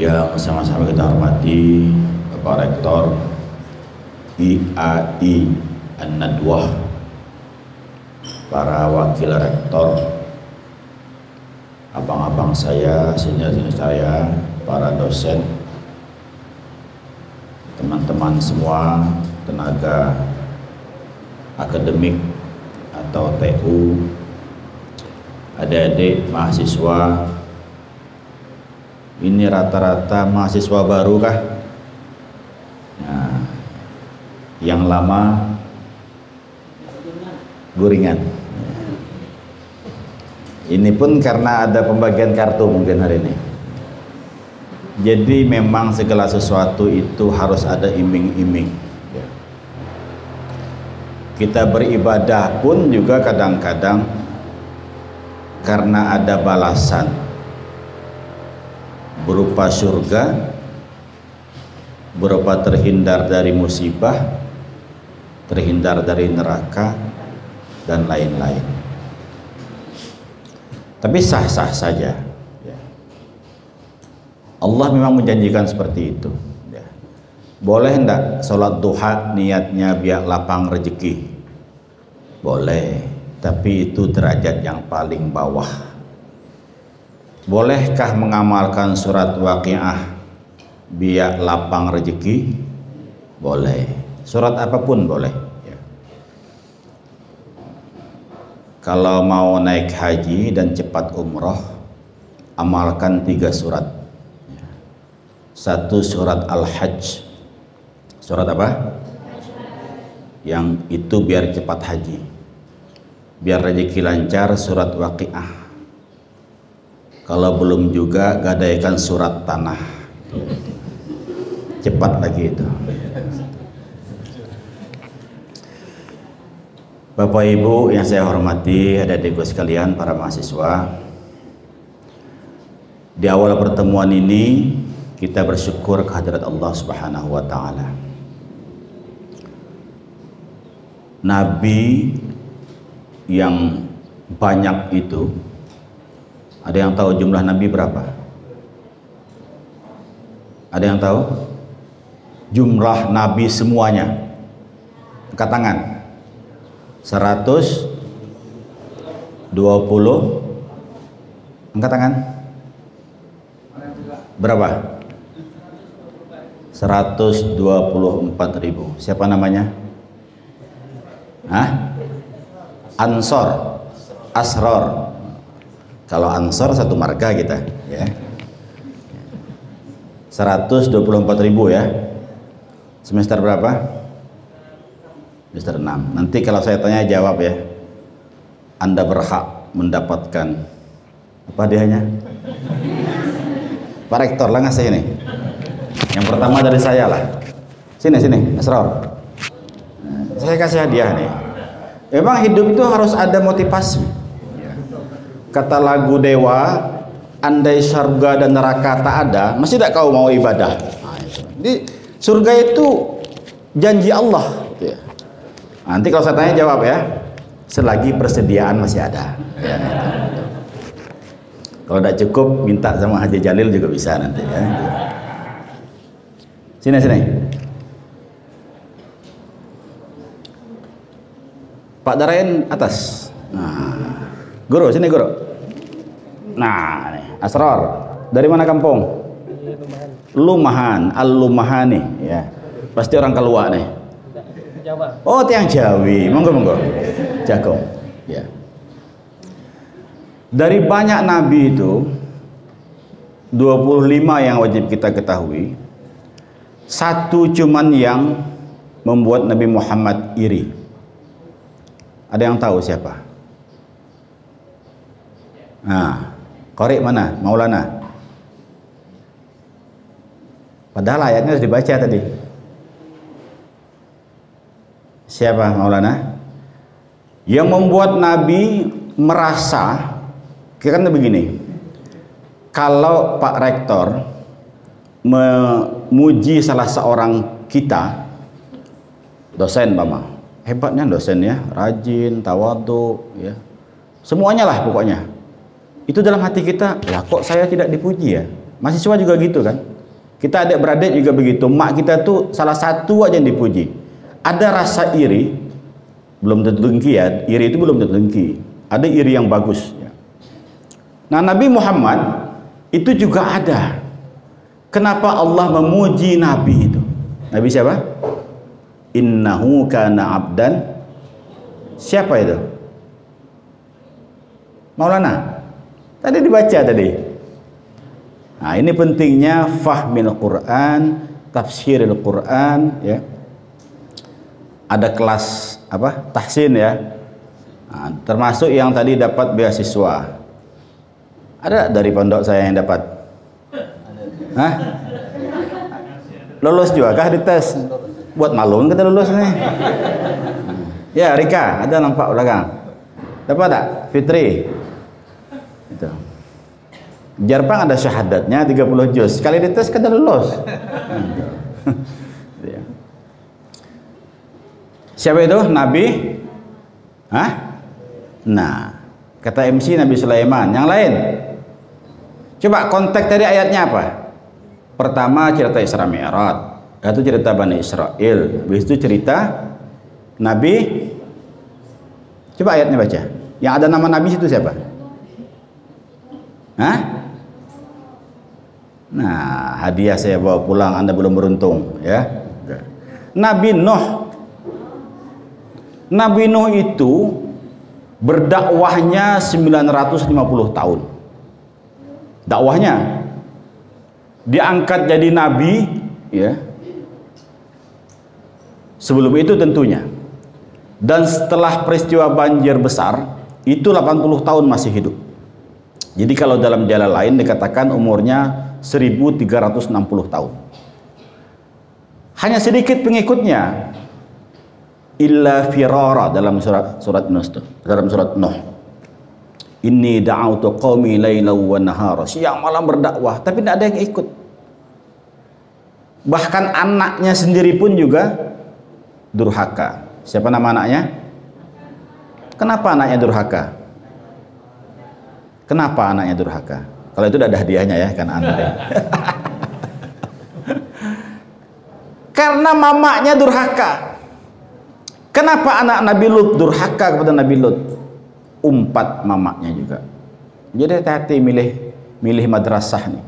Yang sama-sama kita hormati Bapak Rektor IAI An-Nadwah, para wakil rektor, abang-abang saya, senior-senior saya, para dosen, teman-teman semua, tenaga akademik atau TU, adik-adik mahasiswa. Ini rata-rata mahasiswa baru kah? Nah, yang lama guringan. Ini pun karena ada pembagian kartu mungkin hari ini. Jadi memang segala sesuatu itu harus ada iming-iming. Kita beribadah pun juga kadang-kadang karena ada balasan berupa surga, berupa terhindar dari musibah, terhindar dari neraka, dan lain-lain. Tapi sah-sah saja. Allah memang menjanjikan seperti itu. Boleh enggak sholat duha niatnya biar lapang rezeki? Boleh, tapi itu derajat yang paling bawah. Bolehkah mengamalkan surat Waqiah biar lapang rezeki? Boleh. Surat apapun boleh. Kalau mau naik haji dan cepat umroh, amalkan 3 surat. 1 surat Al-Hajj. Surat apa? Yang itu biar cepat haji, biar rezeki lancar, surat Waqiah. Kalau belum juga, gadaikan surat tanah. Cepat lagi itu. Bapak Ibu yang saya hormati, adik-adikku sekalian, para mahasiswa. Di awal pertemuan ini kita bersyukur kehadirat Allah Subhanahu wa taala. Nabi yang banyak itu, ada yang tahu jumlah nabi berapa? Ada yang tahu? Jumlah nabi semuanya. Angkat tangan. 120. Angkat tangan. Berapa? 124.000. Siapa namanya? Hah? Ansor, Asror. Kalau Ansor satu marga kita, ya. 124.000 ya. Semester berapa? Semester 6. Nanti kalau saya tanya jawab ya. Anda berhak mendapatkan apa hadiahnya? Pak Rektor lah ngasih ini. Yang pertama dari saya lah. Sini Asror. Saya kasih hadiah nih. Memang hidup itu harus ada motivasi. Kata lagu Dewa, andai surga dan neraka tak ada, masih tidak kau mau ibadah? Jadi surga itu janji Allah. Nanti kalau saya tanya jawab ya, selagi persediaan masih ada. Ya, gitu. Kalau tidak cukup, minta sama Haji Jalil juga bisa nanti. Ya. Sini. Pak Darain atas. Nah, Guru, sini Guru. Nah, nih, Asror. Dari mana kampung? Lumahan, Al-Lumahani, ya. Pasti orang Keluak nih. Jawa. Oh, tiang Jawi. Monggo. Jago. Ya. Dari banyak nabi itu 25 yang wajib kita ketahui. Satu cuman yang membuat Nabi Muhammad iri. Ada yang tahu siapa? Nah, Korek mana? Maulana. Padahal ayatnya harus dibaca tadi. Siapa Maulana? Yang membuat Nabi merasa, kan begini. Kalau Pak Rektor memuji salah seorang kita, dosen Mama, hebatnya dosennya, rajin, tawadhu, ya. Semuanya lah pokoknya. Itu dalam hati kita, lah kok saya tidak dipuji ya? Mahasiswa juga gitu kan? Kita adik-beradik juga begitu. Mak kita tuh salah satu aja yang dipuji. Ada rasa iri, belum tentu dengki ya. Iri itu belum tentu dengki. Ada iri yang bagus. Ya. Nah, Nabi Muhammad itu juga ada. Kenapa Allah memuji Nabi itu? Nabi siapa? Innahu kana abdan. Siapa itu? Maulana. Tadi dibaca tadi. Nah, ini pentingnya fahmil Quran, tafsiril Quran, ya. Ada kelas apa? Tahsin ya. Nah, termasuk yang tadi dapat beasiswa. Ada dari pondok saya yang dapat. Hah? Lulus juga kah di tes? Buat malu kita lulus nih. Ya, Rika, ada nampak belakang. Dapat tak? Fitri. Itu. Jarpang ada syahadatnya 30 juz. Sekali dites kita lulus. Siapa itu? Nabi? Hah? Nah, kata MC Nabi Sulaiman. Yang lain? Coba konteks tadi ayatnya apa? Pertama cerita Isra Mi'raj. Itu cerita Bani Israel. Habis itu cerita Nabi. Coba ayatnya baca. Yang ada nama Nabi itu siapa? Hah? Nah, hadiah saya bawa pulang, Anda belum beruntung ya. Nabi Nuh. Nabi Nuh itu berdakwahnya 950 tahun. Dakwahnya diangkat jadi nabi ya. Sebelum itu tentunya. Dan setelah peristiwa banjir besar, itu 80 tahun masih hidup. Jadi kalau dalam jalan lain dikatakan umurnya 1360 tahun. Hanya sedikit pengikutnya. Illa firara dalam surat Nuh. Inni da'autu qaumi lailan wa nahara. Siang malam berdakwah, tapi tidak ada yang ikut. Bahkan anaknya sendiri pun juga durhaka. Siapa nama anaknya? Kenapa anaknya durhaka? Kenapa anaknya durhaka? Kalau itu udah ada hadiahnya ya, kan Anda. Karena mamanya durhaka. Kenapa anak Nabi Lut durhaka kepada Nabi Lut? Umpat mamanya juga. Jadi hati-hati milih madrasah nih.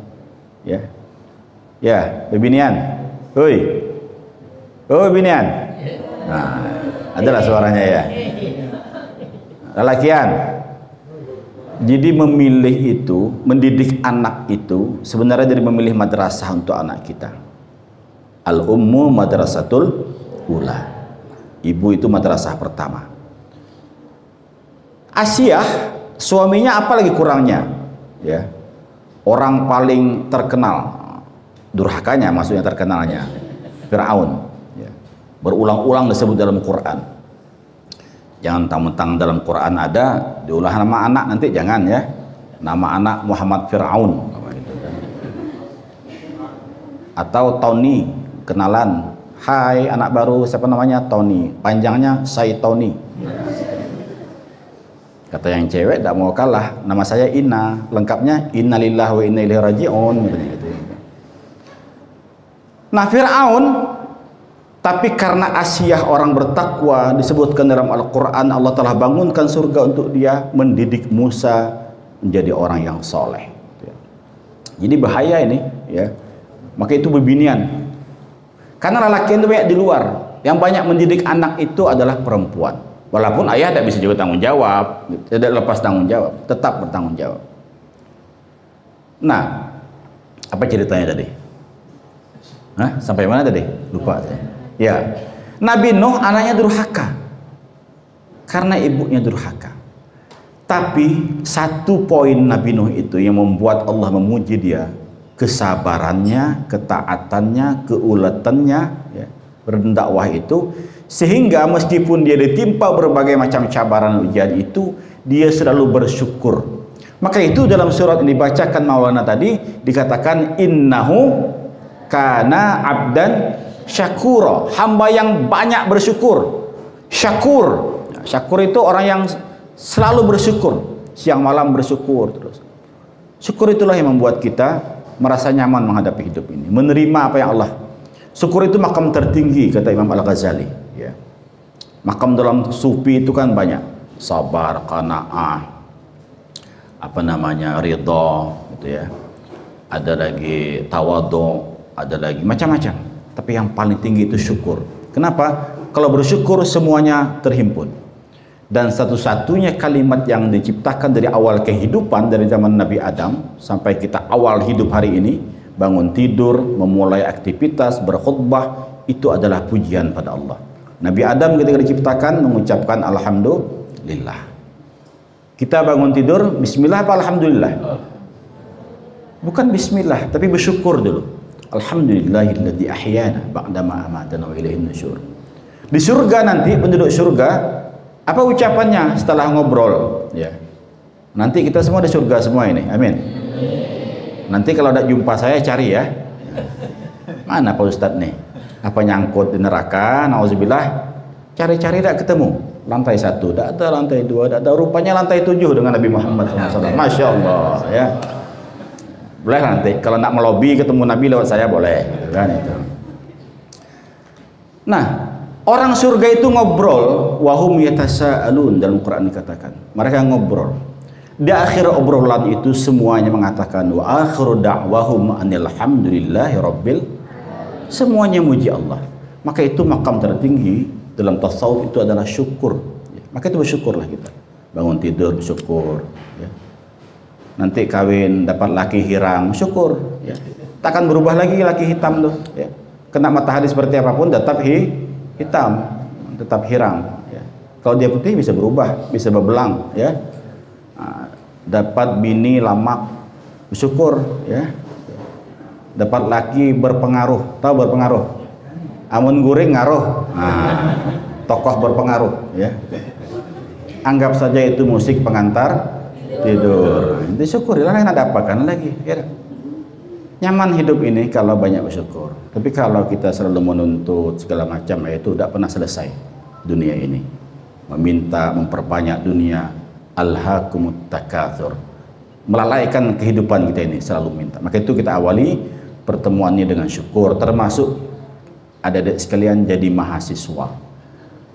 Ya. Ya, bebinian. Hoi. Oh, bebinian. Nah, adalah suaranya ya. Lelakian. Jadi memilih itu, mendidik anak itu sebenarnya dari memilih madrasah untuk anak kita. Al-ummu madrasatul ula. Ibu itu madrasah pertama. Asiyah, suaminya apa lagi kurangnya? Ya. Orang paling terkenal, durhakanya maksudnya terkenalnya, Fir'aun. Ya. Berulang-ulang disebut dalam Quran. Jangan mentang-mentang dalam Quran ada diulah nama anak, nanti jangan ya. Nama anak Muhammad Fir'aun. Atau Tony, kenalan. Hai anak baru, siapa namanya? Tony. Panjangnya Say Tony. Kata yang cewek tidak mau kalah, nama saya Ina, lengkapnya Innalillahi wa inna ilaihi raji'un. Nah, Fir'aun, tapi karena Asiyah orang bertakwa, disebutkan dalam Al-Quran, Allah telah bangunkan surga untuk dia, mendidik Musa menjadi orang yang soleh. Jadi bahaya ini ya. Maka itu bebinian. Karena lelaki itu banyak di luar, yang banyak mendidik anak itu adalah perempuan. Walaupun ayah tidak bisa juga tanggung jawab, tidak lepas tanggung jawab, tetap bertanggung jawab. Nah, apa ceritanya tadi? Hah? Sampai mana tadi? Lupa saya. Ya, Nabi Nuh anaknya durhaka karena ibunya durhaka. Tapi satu poin Nabi Nuh itu yang membuat Allah memuji dia, kesabarannya, ketaatannya, keuletannya, ya, berdakwah itu, sehingga meskipun dia ditimpa berbagai macam cabaran ujian itu, dia selalu bersyukur. Maka itu dalam surat yang dibacakan Maulana tadi dikatakan innahu kana abdan syakura, hamba yang banyak bersyukur. Syakur, syakur itu orang yang selalu bersyukur, siang malam bersyukur terus. Syukur itulah yang membuat kita merasa nyaman menghadapi hidup ini, menerima apa yang Allah. Syukur itu makam tertinggi kata Imam Al-Ghazali, ya. Makam dalam sufi itu kan banyak, sabar, qanaah, apa namanya, ridha, gitu ya. Ada lagi tawadhu, ada lagi macam-macam. Tapi yang paling tinggi itu syukur. Kenapa? Kalau bersyukur semuanya terhimpun. Dan satu-satunya kalimat yang diciptakan dari awal kehidupan, dari zaman Nabi Adam sampai kita awal hidup hari ini, bangun tidur, memulai aktivitas, berkhutbah, itu adalah pujian pada Allah. Nabi Adam ketika diciptakan mengucapkan alhamdulillah. Kita bangun tidur, bismillah apa alhamdulillah? Bukan bismillah, tapi bersyukur dulu. Alhamdulillahilladzi ahyana ba'dama amatana wa ilaihin nusyur. Di surga nanti, penduduk surga, apa ucapannya setelah ngobrol? Ya. Nanti kita semua di surga semua ini. Amin. Nanti kalau ada jumpa saya cari ya. Mana Pak Ustadz nih? Apa nyangkut di neraka? Nauzubillah. Cari-cari tidak ketemu. Lantai 1, tidak ada lantai 2, tidak ada. Rupanya lantai 7 dengan Nabi Muhammad SAW. Masya Allah ya. Boleh nanti kalau nak melobi ketemu Nabi lewat saya boleh, gitu kan itu. Nah, orang surga itu ngobrol, wahum yatasaalun, dalam Quran dikatakan. Mereka ngobrol. Di akhir obrolan itu semuanya mengatakan wa akhiru da'wahum anil hamdulillahi rabbil, semuanya muji Allah. Maka itu makam tertinggi dalam tasawuf itu adalah syukur. Maka itu bersyukurlah kita. Bangun tidur bersyukur, ya. Nanti kawin dapat laki hiram, syukur, ya. Takkan berubah lagi laki hitam tuh, ya. Kena matahari seperti apapun tetap hitam, tetap hiram, ya. Kalau dia putih bisa berubah, bisa berbelang, ya. Nah, dapat bini lamak, bersyukur, ya. Dapat laki berpengaruh, tahu berpengaruh? Amun guring ngaruh. Nah, tokoh berpengaruh, ya. Anggap saja itu musik pengantar tidur. Itu syukurilah, yang ada apa kan lagi, ya. Nyaman hidup ini kalau banyak bersyukur. Tapi kalau kita selalu menuntut segala macam, ya itu tidak pernah selesai dunia ini. Meminta memperbanyak dunia, alhaakumut takatsur, melalaikan kehidupan kita ini, selalu minta. Maka itu kita awali pertemuannya dengan syukur, termasuk adik-adik sekalian jadi mahasiswa.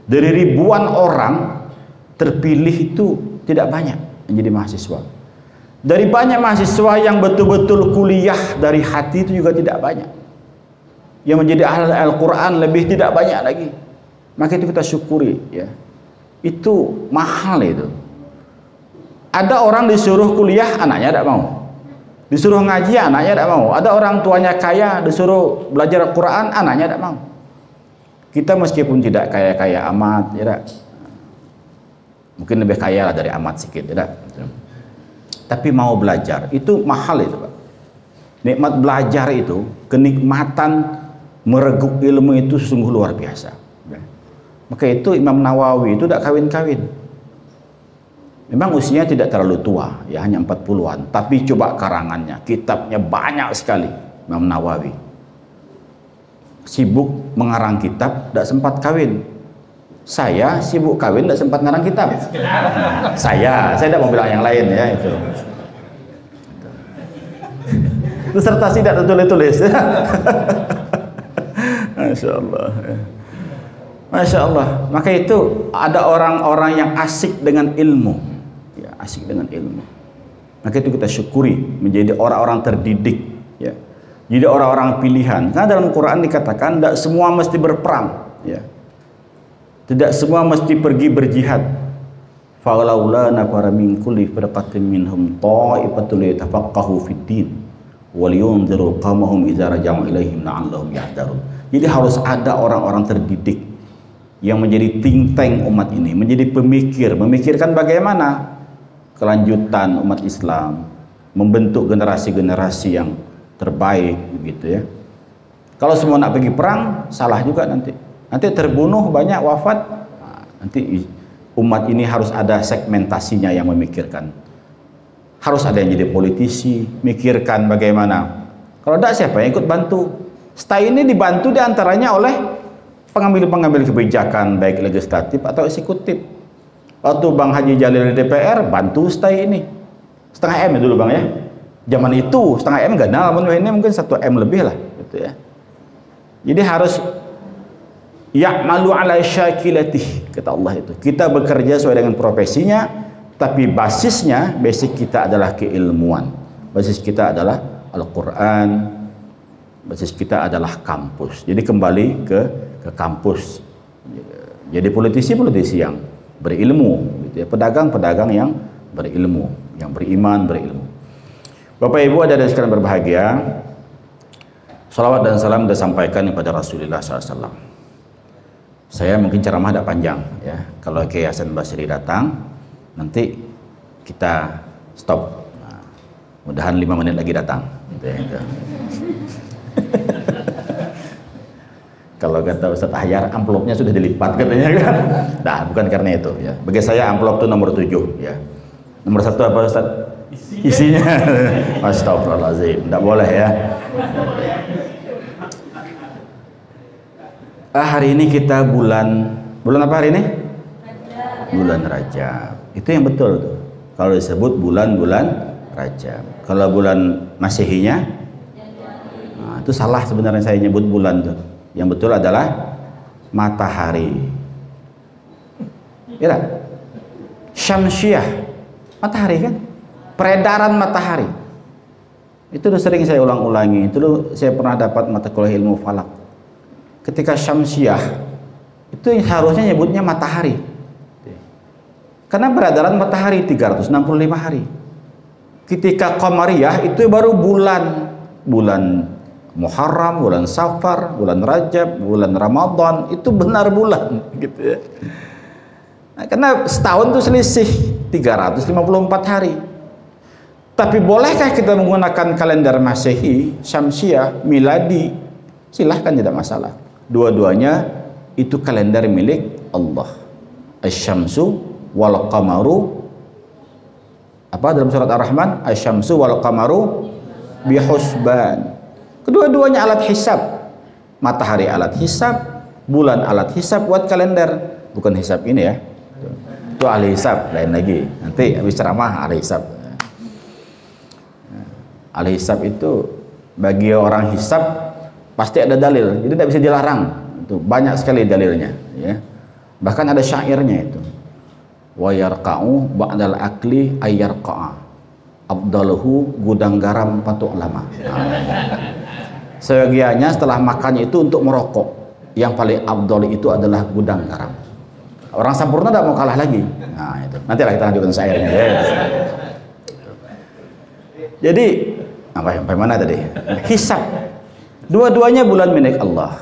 Dari ribuan orang terpilih itu tidak banyak menjadi mahasiswa. Dari banyak mahasiswa yang betul-betul kuliah dari hati itu juga tidak banyak. Yang menjadi ahli Al-Quran lebih tidak banyak lagi. Maka itu kita syukuri, ya. Itu mahal itu. Ada orang disuruh kuliah, anaknya tidak mau. Disuruh ngaji, anaknya tidak mau. Ada orang tuanya kaya, disuruh belajar Al-Quran, anaknya tidak mau. Kita meskipun tidak kaya-kaya amat, ya, mungkin lebih kaya lah dari amat sedikit, tidak? Tapi mau belajar, itu mahal itu, Pak. Nikmat belajar itu, kenikmatan mereguk ilmu itu sungguh luar biasa. Maka itu Imam Nawawi itu tidak kawin-kawin. Memang usianya tidak terlalu tua, ya hanya 40-an. Tapi coba karangannya, kitabnya banyak sekali. Imam Nawawi sibuk mengarang kitab, tidak sempat kawin. Saya sibuk kawin, tidak sempat ngarang kitab. Saya tidak mau bilang yang lain, ya itu. Disertasi tidak tertulis-tulis. Masya Allah. Masya Allah. Maka itu ada orang-orang yang asik dengan ilmu, ya, asik dengan ilmu. Maka itu kita syukuri menjadi orang-orang terdidik, ya. Jadi orang-orang pilihan. Karena dalam Quran dikatakan tidak semua mesti berperang, ya. Tidak semua mesti pergi berjihad. Falaula nafara min kulli firqatin minhum ta'ifatul yatafaqahu fid din wal yunziru qaumahum idza raja'u ilaihim la'allahum yahdharun. Jadi harus ada orang-orang terdidik yang menjadi think tank umat ini, menjadi pemikir, memikirkan bagaimana kelanjutan umat Islam, membentuk generasi-generasi yang terbaik, begitu ya. Kalau semua nak pergi perang, salah juga nanti. Nanti terbunuh banyak, wafat. Nah, nanti umat ini harus ada segmentasinya yang memikirkan. Harus ada yang jadi politisi, mikirkan bagaimana. Kalau tidak, siapa yang ikut bantu? Stay ini dibantu diantaranya oleh pengambil-pengambil kebijakan, baik legislatif atau eksekutif. Waktu Bang Haji Jalil di DPR, bantu stay ini. 0,5 M ya dulu Bang ya. Zaman itu setengah M gak namun ini mungkin 1 M lebih lah gitu ya. Jadi harus ya'malu ala syakilatih, kata Allah itu. Kita bekerja sesuai dengan profesinya, tapi basisnya, basic kita adalah keilmuan. Basis kita adalah Al-Qur'an. Basis kita adalah kampus. Jadi kembali ke kampus. Jadi politisi yang berilmu gitu ya. Pedagang yang berilmu, yang beriman, berilmu. Bapak Ibu ada sekalian berbahagia, salawat dan salam disampaikan kepada Rasulullah SAW. Saya mungkin ceramah tidak panjang ya. Kalau Kiai Hasan Basri datang, nanti kita stop. Nah, mudahan 5 menit lagi datang. Gitu ya, gitu. Kalau kata Ustadz Ahyar, amplopnya sudah dilipat katanya kan. Nah, bukan karena itu ya. Bagi saya amplop itu nomor 7 ya. Nomor 1 apa Ustadz? Isinya. Astagfirullahaladzim, tidak boleh ya. Hari ini kita bulan apa hari ini? Bulan Rajab. Itu yang betul tuh. Kalau disebut bulan-bulan Rajab. Kalau bulan Masehinya, nah, itu salah sebenarnya saya nyebut bulan tuh. Yang betul adalah matahari. Ya tak? Syamsiah, matahari kan? Peredaran matahari. Itu udah sering saya ulang-ulangi. Itu dulu saya pernah dapat mata kuliah ilmu falak. Ketika syamsiah, itu harusnya nyebutnya matahari. Karena peredaran matahari 365 hari. Ketika qamariyah itu baru bulan Muharram, bulan Safar, bulan Rajab, bulan Ramadan, itu benar bulan gitu ya. Nah, karena setahun itu selisih 354 hari. Tapi bolehkah kita menggunakan kalender Masehi, Syamsiah, Miladi? Silahkan, tidak masalah. Dua-duanya itu kalender milik Allah. Asy-syamsu wal qamaru, apa dalam surat Ar-Rahman? Asy-syamsu wal qamaru bihusban. Kedua-duanya alat hisab. Matahari alat hisab, bulan alat hisab buat kalender. Bukan hisab ini ya. Itu ahli hisab, lain lagi. Nanti habis ceramah ahli hisab. Ahli hisab itu bagi orang hisab pasti ada dalil. Jadi tidak bisa dilarang. Itu banyak sekali dalilnya ya. Bahkan ada syairnya itu. Wa yarqa'u ba'dal akli ayyarqa'a. Abdaluhu gudang garam patuk lama. Sebagiannya setelah makannya itu untuk merokok. Yang paling abdol itu adalah gudang garam. Orang sempurna tidak mau kalah lagi. Nah, itu. Nantilah kita lanjutkan syairnya. Jadi sampai mana tadi? Hisab. Dua-duanya bulan milik Allah.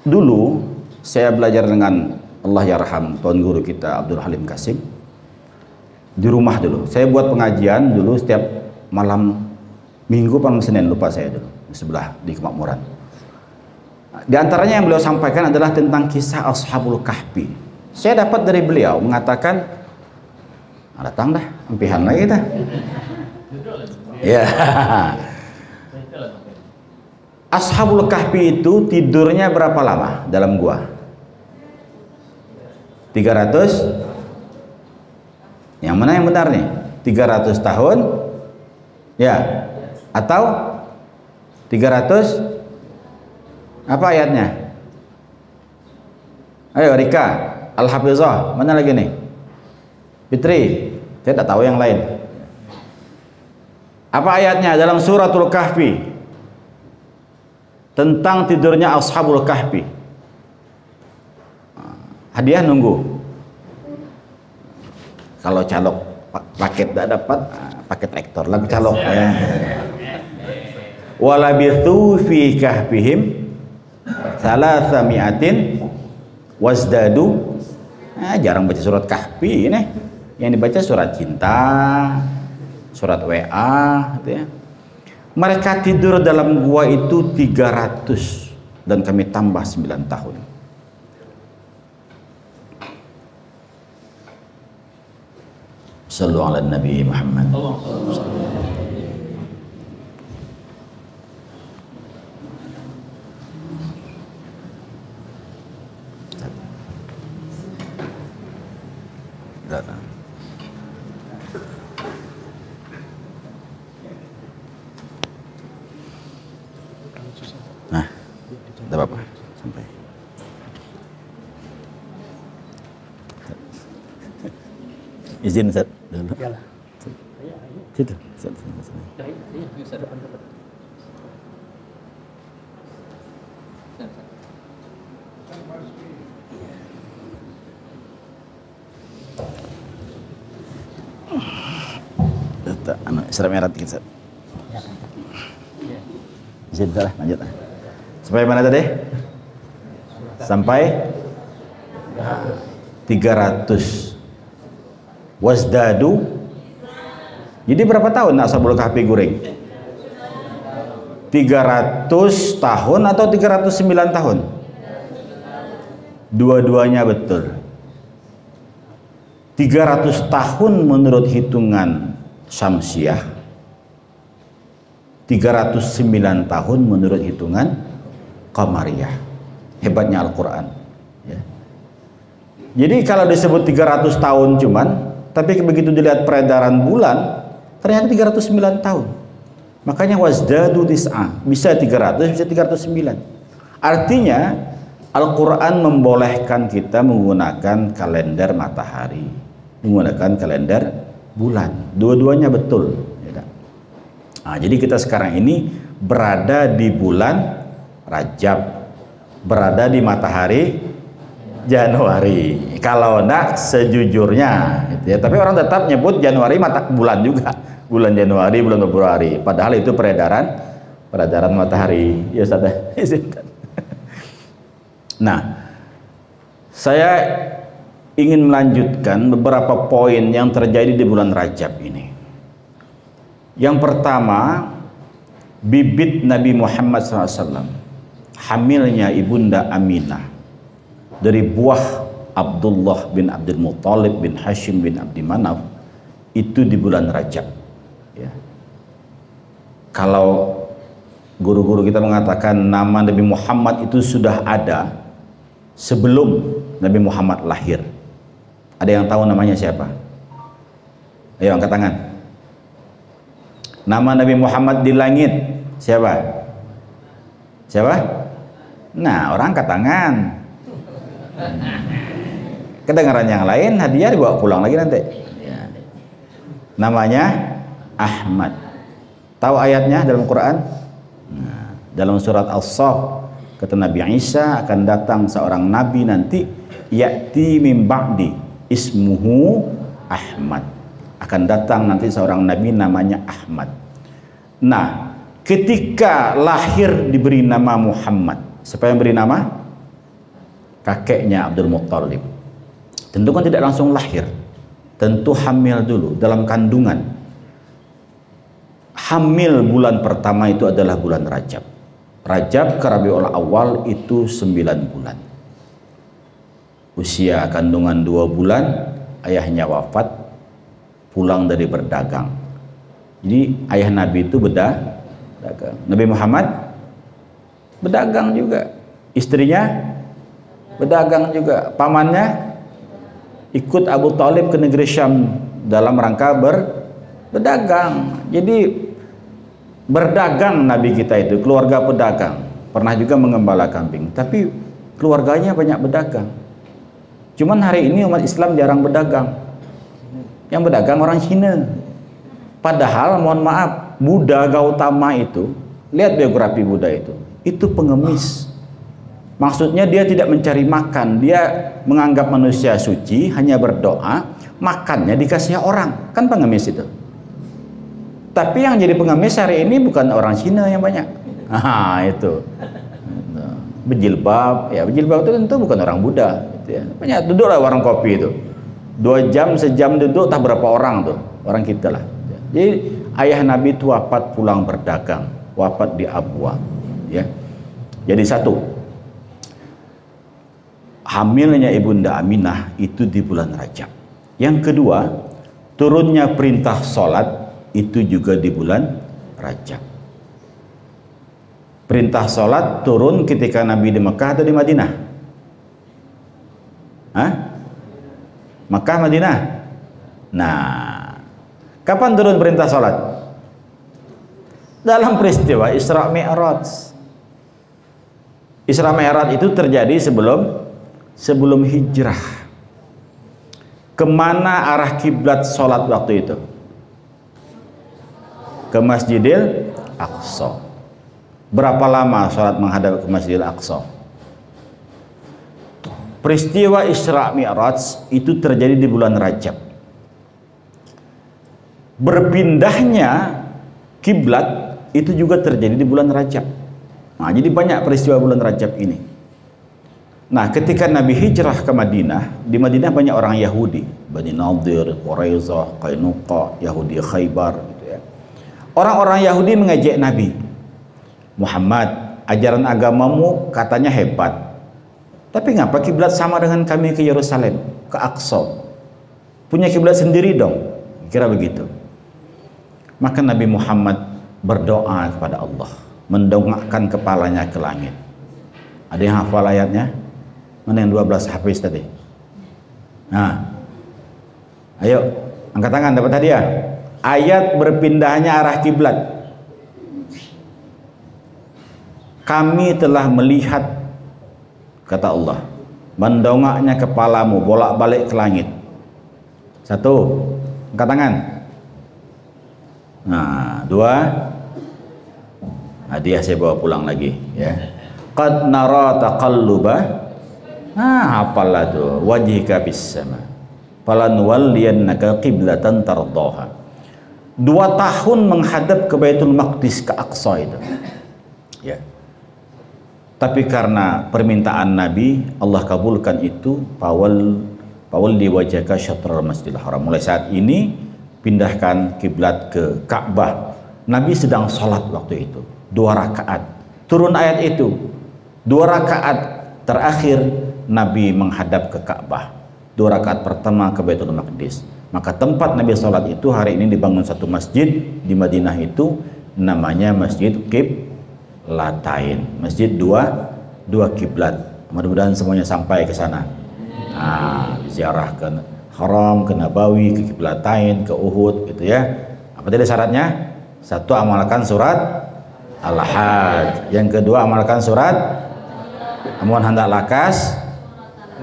Dulu saya belajar dengan Allah yarham tuan guru kita Abdul Halim Kasim di rumah dulu. Saya buat pengajian dulu setiap malam Minggu atau Senin, lupa saya dulu, di sebelah di Kemakmuran. Di antaranya yang beliau sampaikan adalah tentang kisah Ashabul Kahfi. Saya dapat dari beliau mengatakan, datang dah, empihan lagi dah. Ya. Ashabul Kahfi itu tidurnya berapa lama dalam gua? 300. Yang mana yang benar nih? 300 tahun? Ya. Atau 300? Apa ayatnya? Ayo Rika, Al-Hafizah, mana lagi nih? Fitri, saya tak tahu yang lain. Apa ayatnya dalam suratul Kahfi tentang tidurnya Ashabul Kahfi? Hadiah nunggu. Kalau calok paket tidak dapat, paket rektor lagu calok ya. Walabithu fi kahfihim salasami'atin wazdadu. Jarang baca surat Kahfi ini. Yang dibaca surat cinta, surat WA gitu ya. Mereka tidur dalam gua itu 300 dan kami tambah 9 tahun. Sallu ala Nabi Muhammad. Izin Ustaz dulu. Iyalah. Situ. Ustaz. Isra Mi'raj kita. Izin lah, lanjut. Sampai mana tadi? Sampai 300. Wasdadu. Jadi berapa tahun Ashabul Kahfi guring? 300 tahun atau 309 tahun? Dua-duanya betul. 300 tahun menurut hitungan Syamsiah, 309 tahun menurut hitungan Qamariyah. Hebatnya Al-Quran ya. Jadi kalau disebut 300 tahun cuman, tapi begitu dilihat peredaran bulan ternyata 309 tahun. Makanya wasdadu tis'ah, bisa 300 bisa 309. Artinya Al-Quran membolehkan kita menggunakan kalender matahari, menggunakan kalender bulan, dua-duanya betul ya. Nah, jadi kita sekarang ini berada di bulan Rajab, berada di matahari Januari. Kalau enggak sejujurnya gitu ya. Tapi orang tetap nyebut Januari bulan juga, bulan Januari, bulan Februari, padahal itu peredaran matahari ya Ustaz. Nah, saya ingin melanjutkan beberapa poin yang terjadi di bulan Rajab ini. Yang pertama, bibit Nabi Muhammad SAW, hamilnya Ibunda Aminah dari buah Abdullah bin Abdul Muttalib bin Hashim bin Abdi Manaf, itu di bulan Rajab ya. Kalau guru-guru kita mengatakan nama Nabi Muhammad itu sudah ada sebelum Nabi Muhammad lahir. Ada yang tahu namanya siapa? Ayo angkat tangan. Nama Nabi Muhammad di langit siapa? Siapa? Nah, orang angkat tangan. Kedengaran yang lain, hadiah dibawa pulang lagi nanti. Namanya Ahmad. Tahu ayatnya dalam Quran? Nah, dalam surat As-Saff kata Nabi Isa akan datang seorang nabi nanti, ya'ti min ba'di ismuhu Ahmad, akan datang nanti seorang nabi namanya Ahmad. Nah, ketika lahir diberi nama Muhammad. Siapa yang beri nama? Kakeknya Abdul Muttalib. Tentu kan tidak langsung lahir, tentu hamil dulu dalam kandungan. Hamil bulan pertama itu adalah bulan Rajab. Rajab ke Rabiul Awal itu 9 bulan. Usia kandungan 2 bulan, ayahnya wafat, pulang dari berdagang. Jadi ayah Nabi itu berdagang. Nabi Muhammad berdagang juga, istrinya berdagang juga, pamannya ikut Abu Talib ke negeri Syam dalam rangka berdagang. Jadi berdagang Nabi kita itu, keluarga pedagang, pernah juga mengembala kambing, tapi keluarganya banyak berdagang. Cuman hari ini umat Islam jarang berdagang. Yang berdagang orang Cina. Padahal mohon maaf, Buddha Gautama itu, lihat biografi Buddha itu pengemis. Maksudnya dia tidak mencari makan, dia menganggap manusia suci, hanya berdoa, makannya dikasih orang, kan pengemis itu. Tapi yang jadi pengemis hari ini bukan orang Cina yang banyak. Nah, itu. Berjilbab, ya berjilbab itu tentu bukan orang Buddha. Gitu ya. Banyak duduklah warung kopi itu. 2 jam, sejam duduk, tak berapa orang tuh. Orang kita lah. Jadi ayah Nabi itu wafat pulang berdagang, wafat di Abwa. Ya. Jadi satu, hamilnya Ibunda Aminah itu di bulan Rajab. Yang kedua, turunnya perintah sholat itu juga di bulan Rajab. Perintah sholat turun ketika Nabi di Mekah atau di Madinah? Hah? Mekah, Madinah? Nah, kapan turun perintah sholat? Dalam peristiwa Isra Mi'raj. Isra Mi'raj itu terjadi sebelum hijrah. Kemana arah kiblat sholat waktu itu? Ke Masjidil Aqsa. Berapa lama sholat menghadap ke Masjidil Aqsa? Peristiwa Isra Mi'raj itu terjadi di bulan Rajab. Berpindahnya kiblat itu juga terjadi di bulan Rajab. Nah, jadi banyak peristiwa bulan Rajab ini. Nah, ketika Nabi hijrah ke Madinah, di Madinah banyak orang Yahudi, Bani Nadir, Quraizah, Qainuqa, Yahudi Khaybar, gitu ya. Orang-orang Yahudi mengejek Nabi, Muhammad, ajaran agamamu katanya hebat, tapi ngapa kiblat sama dengan kami ke Yerusalem, ke Aqsa? Punya kiblat sendiri dong, kira begitu. Maka Nabi Muhammad berdoa kepada Allah, mendongakkan kepalanya ke langit. Ada yang hafal ayatnya? Mana yang 12 hafiz tadi? Nah, ayo angkat tangan dapat hadiah. Ayat berpindahnya arah kiblat. Kami telah melihat, kata Allah, mendongaknya kepalamu bolak-balik ke langit. Satu, angkat tangan. Nah, dua, hadiah saya bawa pulang lagi, ya. Qad nara taqalluba, apalah tuh, wajhika bis sama, falanwalliyannaka qiblatan tardaha. 2 tahun menghadap ke Baitul Maqdis, ke Aqsa itu, ya. Tapi karena permintaan Nabi, Allah kabulkan itu. Pawal di wajhaka syatrul Masjidil Haram. Mulai saat ini pindahkan kiblat ke Ka'bah. Nabi sedang sholat waktu itu, 2 rakaat. Turun ayat itu, 2 rakaat terakhir Nabi menghadap ke Ka'bah, 2 rakaat pertama ke Baitul Maqdis. Maka tempat Nabi sholat itu hari ini dibangun satu masjid di Madinah itu, namanya Masjid Qiblatain, masjid dua kiblat. Mudah-mudahan semuanya sampai ke sana. Nah, ziarah ke Haram, ke Nabawi, ke Qiblatain, ke Uhud, gitu ya. Apa tadi syaratnya? 1, amalkan surat Al-Hajj. Yang kedua, amalkan surat amun hendak lakas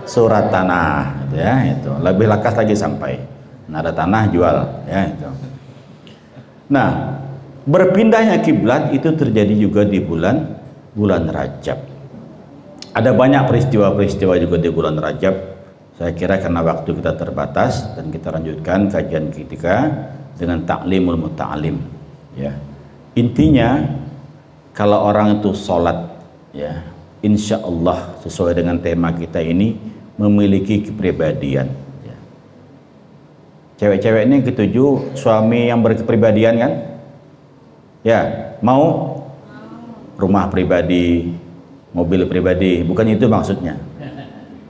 surat tanah, gitu ya. Itu lebih lakas lagi sampai. Nah, ada tanah jual, ya itu. Nah, berpindahnya kiblat itu terjadi juga di bulan Rajab. Ada banyak peristiwa-peristiwa juga di bulan Rajab. Saya kira karena waktu kita terbatas, dan kita lanjutkan kajian kita dengan ta'limul muta'alim, ya. Intinya kalau orang itu sholat, ya, insya Allah sesuai dengan tema kita ini memiliki kepribadian, ya. Cewek-cewek ini ketujuh suami yang berkepribadian kan, ya, mau rumah pribadi, mobil pribadi, bukan itu maksudnya.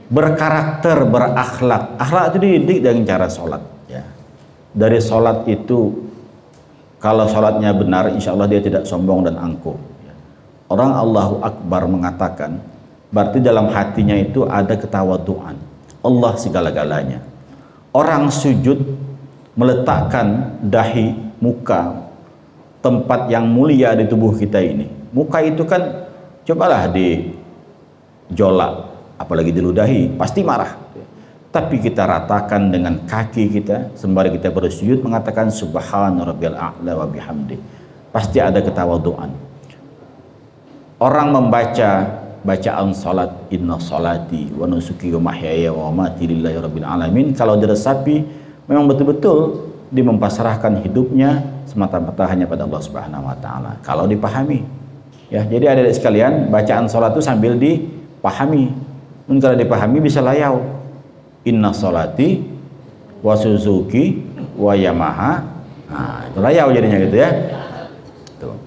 Berkarakter, berakhlak. Akhlak itu dididik dengan cara sholat, ya. Dari sholat itu, kalau sholatnya benar, insya Allah dia tidak sombong dan angkuh, ya. Orang Allahu Akbar mengatakan, berarti dalam hatinya itu ada ketawaduan. Allah segala-galanya. Orang sujud meletakkan dahi, muka, tempat yang mulia di tubuh kita ini. Muka itu kan, cobalah dijolak, apalagi diludahi, pasti marah. Tapi kita ratakan dengan kaki kita sembari kita bersujud mengatakan subhana rabbiyal a'la wa bihamdi. Pasti ada ketawaduan. Orang membaca bacaan salat, inna salati wa nusuki wa mahyaya wa mamati lillahi rabbil alamin, kalau diresapi memang betul-betul dia mempasrahkan hidupnya semata-mata hanya pada Allah Subhanahu wa taala. Kalau dipahami, ya. Jadi adik-adik sekalian, bacaan salat itu sambil dipahami. Mungkin kalau dipahami bisa layau. Inna salati wa Suzuki wa Yamaha. Nah, itu layau jadinya gitu, ya. Tuh.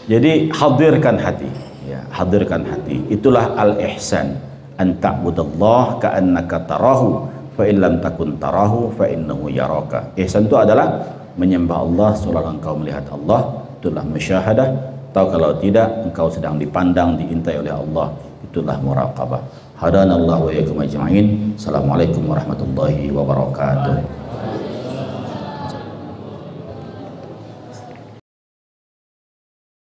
Jadi hadirkan hati, ya, hadirkan hati. Itulah al-ihsan, an ta'budallah ka'annaka tarahu fa in lam takun tarahu fa innahu yaraka. Ihsan itu adalah menyembah Allah seolah engkau melihat Allah, itulah musyahadah. Atau kalau tidak, engkau sedang dipandang, diintai oleh Allah, itulah muraqabah. Hadanallahu wa iyyakum ajma'in. Assalamualaikum warahmatullahi wabarakatuh.